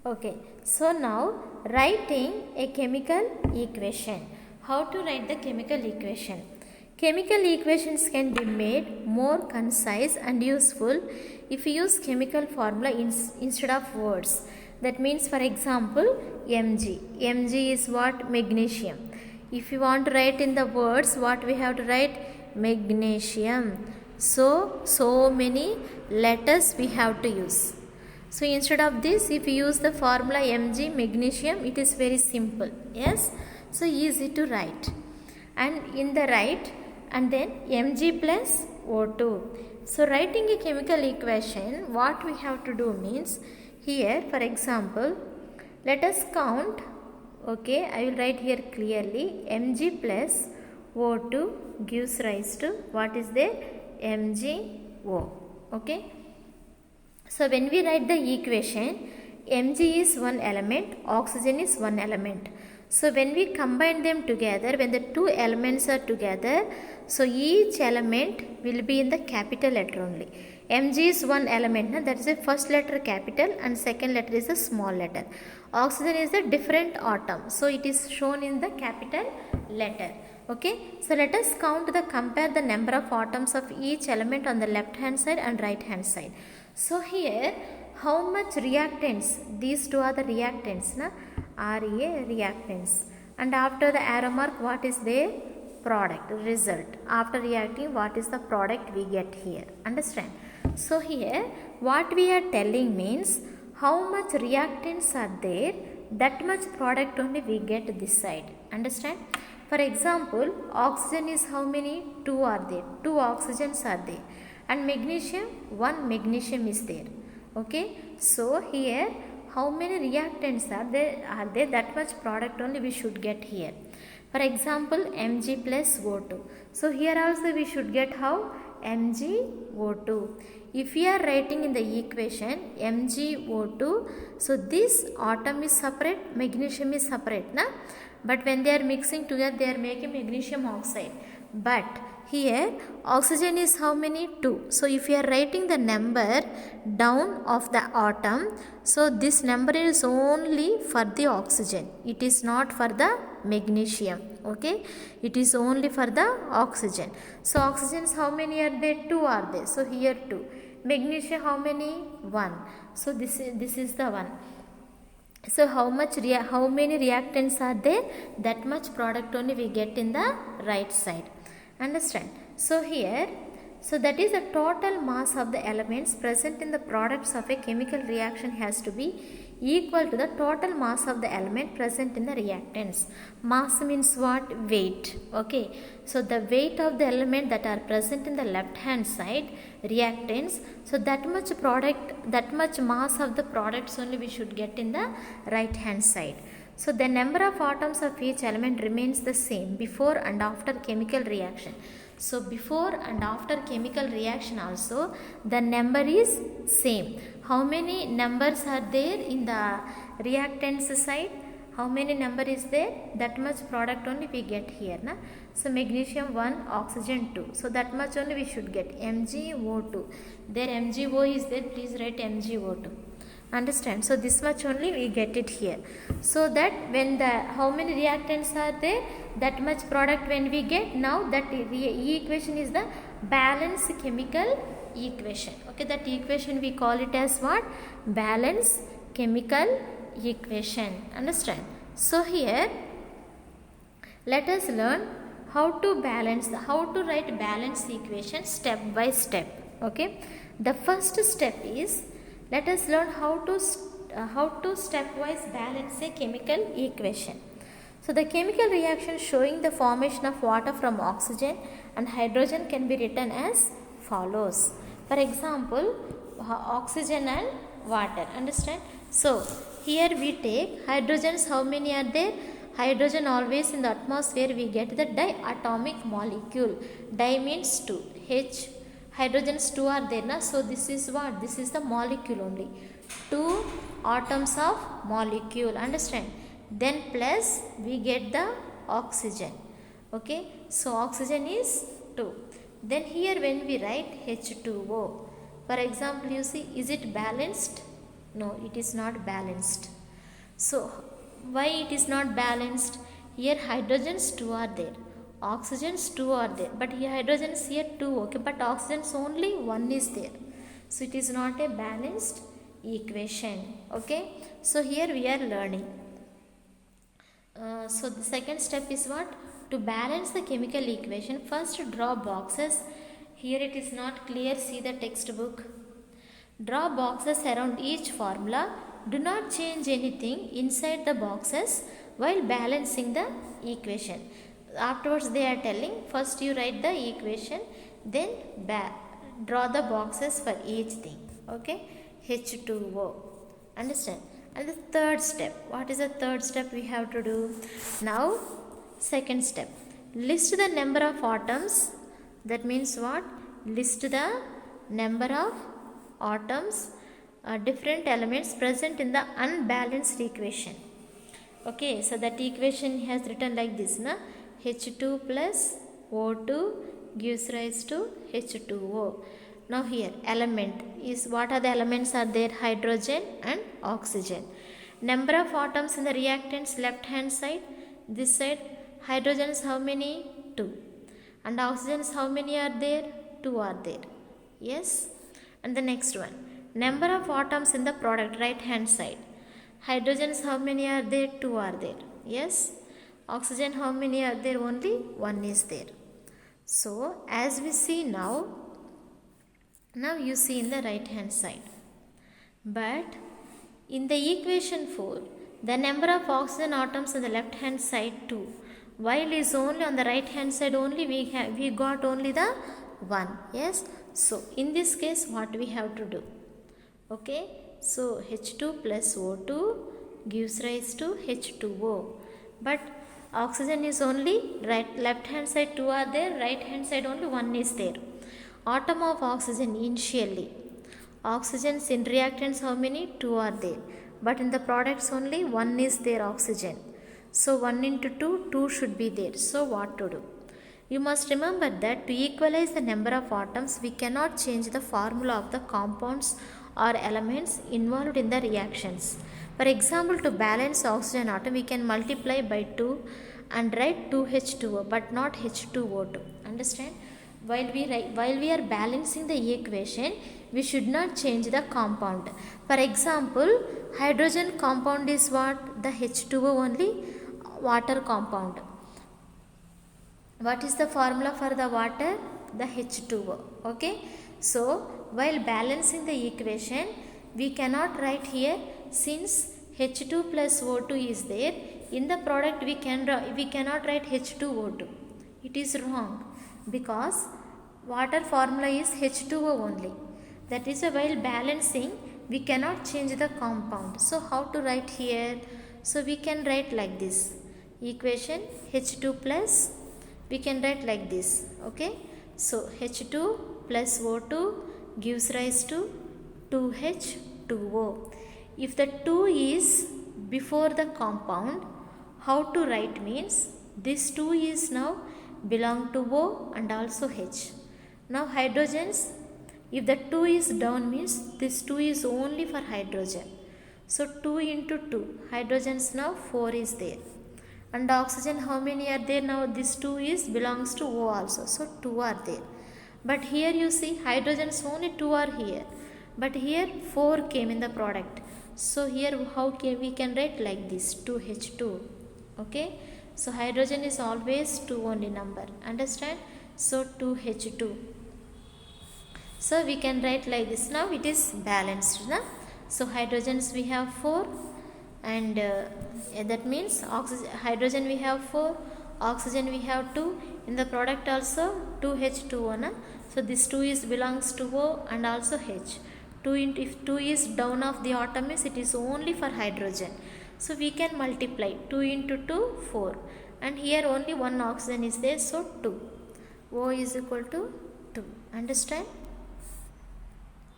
Okay, so now writing a chemical equation. How to write the chemical equation? Chemical equations can be made more concise and useful if you use chemical formula instead of words. That means, for example, Mg. Mg is what? Magnesium. If you want to write in the words, what we have to write? Magnesium. So many letters we have to use. So instead of this, if you use the formula Mg, magnesium, it is very simple. Yes, so easy to write. And in the right, and then Mg plus O2. So writing a chemical equation, what we have to do means, here for example, let us count. Okay, I will write here clearly. Mg plus O2 gives rise to what is there? MgO. Okay. So when we write the equation, Mg is one element, oxygen is one element. So when we combine them together, when the two elements are together, so each element will be in the capital letter only. Mg is one element, that is the first letter capital and second letter is a small letter. Oxygen is a different atom, so it is shown in the capital letter. Okay, so let us compare the number of atoms of each element on the left hand side and right hand side. So here, how much reactants? These two are the reactants, na? REA reactants. And after the arrow mark, what is their product, result? After reacting, what is the product we get here? Understand? So here, what we are telling means, how much reactants are there, that much product only we get this side. Understand? For example, oxygen is how many? 2 are there. 2 oxygens are there. And magnesium, 1 magnesium is there. Okay. So here, how many reactants are there? That much product only we should get here. For example, Mg plus O2. So here also we should get how? MgO2. If we are writing in the equation MgO2, so this atom is separate, magnesium is separate, na? But when they are mixing together, they are making magnesium oxide. But here oxygen is how many? 2. So if you are writing the number down of the atom, so this number is only for the oxygen. It is not for the magnesium. Okay, it is only for the oxygen. So oxygens how many are there? 2 are there. So here 2. Magnesium how many? 1. So this is the one. So how many reactants are there? That much product only we get in the right side. Understand? So here, so that is the total mass of the elements present in the products of a chemical reaction has to be equal to the total mass of the element present in the reactants. Mass means what? Weight. Okay. So the weight of the element that are present in the left hand side, reactants, so that much product, that much mass of the products only we should get in the right hand side. So the number of atoms of each element remains the same before and after chemical reaction. So before and after chemical reaction also the number is same. How many numbers are there in the reactants side? How many number is there? That much product only we get here, na? So magnesium 1, oxygen 2. So that much only we should get. MgO2. There MgO is there. Please write MgO2. Understand? So this much only we get it here. So that when the how many reactants are there, that much product when we get, now that equation is the balanced chemical equation. Okay, that equation we call it as what? Balanced chemical equation. Understand? So here let us learn how to write balanced equation step by step. Okay, the first step is, let us learn how to stepwise balance a chemical equation. So the chemical reaction showing the formation of water from oxygen and hydrogen can be written as follows. For example, oxygen and water. Understand? So here we take hydrogens. How many are there? Hydrogen always in the atmosphere we get the diatomic molecule. Di means 2. H, hydrogens 2 are there, na? So this is what? This is the molecule only. 2 atoms of molecule. Understand? Then plus we get the oxygen. Okay, so oxygen is 2. Then here when we write H2O, for example, you see, is it balanced? No, it is not balanced. So why it is not balanced? Here hydrogens 2 are there, oxygens 2 are there, but here hydrogens here 2, okay, but oxygens only 1 is there. So it is not a balanced equation, okay. So here we are learning. So the second step is what? To balance the chemical equation, first draw boxes. Here it is not clear, see the textbook. Draw boxes around each formula. Do not change anything inside the boxes while balancing the equation. Afterwards they are telling, first you write the equation, then draw the boxes for each thing, okay. H2O, understand? And the third step, what is the third step we have to do? Now second step, list the number of atoms. That means what? List the number of atoms, different elements present in the unbalanced equation, okay. So that equation has written like this, na? H2 plus O2 gives rise to H2O. Now here element is, what are the elements are there? Hydrogen and oxygen. Number of atoms in the reactants left hand side, this side hydrogens how many? 2, and oxygens how many are there? 2 are there, yes. And the next one, number of atoms in the product right hand side, hydrogens how many are there? 2 are there, yes. Oxygen how many are there? Only 1 is there. So as we see now you see in the right hand side, but in the equation 4 the number of oxygen atoms on the left hand side 2, while is only on the right hand side only we got only the 1, yes. So in this case what we have to do, okay. So H2 plus O2 gives rise to H2O, but oxygen is only left hand side 2 are there, right hand side only 1 is there. Atom of oxygen initially, oxygens in reactants how many? 2 are there, but in the products only 1 is there, oxygen. So 1 into 2, 2 should be there. So what to do? You must remember that to equalize the number of atoms, we cannot change the formula of the compounds or elements involved in the reactions. For example, to balance oxygen atom, we can multiply by 2 and write 2H2O, but not H2O2. Understand? While we are balancing the equation, we should not change the compound. For example, hydrogen compound is what? The H2O only, water compound. What is the formula for the water? The H2O, okay. So while balancing the equation, we cannot write here, since H2 plus O2 is there, in the product we cannot write H2O2. It is wrong, because water formula is H2O only. That is why while balancing we cannot change the compound. So how to write here? So we can write like this equation, H2 plus, we can write like this, okay. So H2 plus O2 gives rise to 2H2O. If the 2 is before the compound, how to write means, this 2 is now belong to O and also H. Now hydrogens, if the 2 is down means this 2 is only for hydrogen. So 2 into 2, hydrogens now 4 is there. And oxygen how many are there? Now this 2 is belongs to O also. So 2 are there. But here you see hydrogens only 2 are here. But here 4 came in the product. So here how we can write like this, 2H2. Okay. So hydrogen is always 2 only number. Understand? So 2H2. So we can write like this. Now it is balanced. Na? So hydrogens we have 4, and that means hydrogen we have 4, oxygen we have 2. In the product also 2H2O. Na? So this 2 is belongs to O and also H. If 2 is down of the atom means it is only for hydrogen. So we can multiply 2 into 2, 4. And here only one oxygen is there, so 2. O is equal to 2. Understand?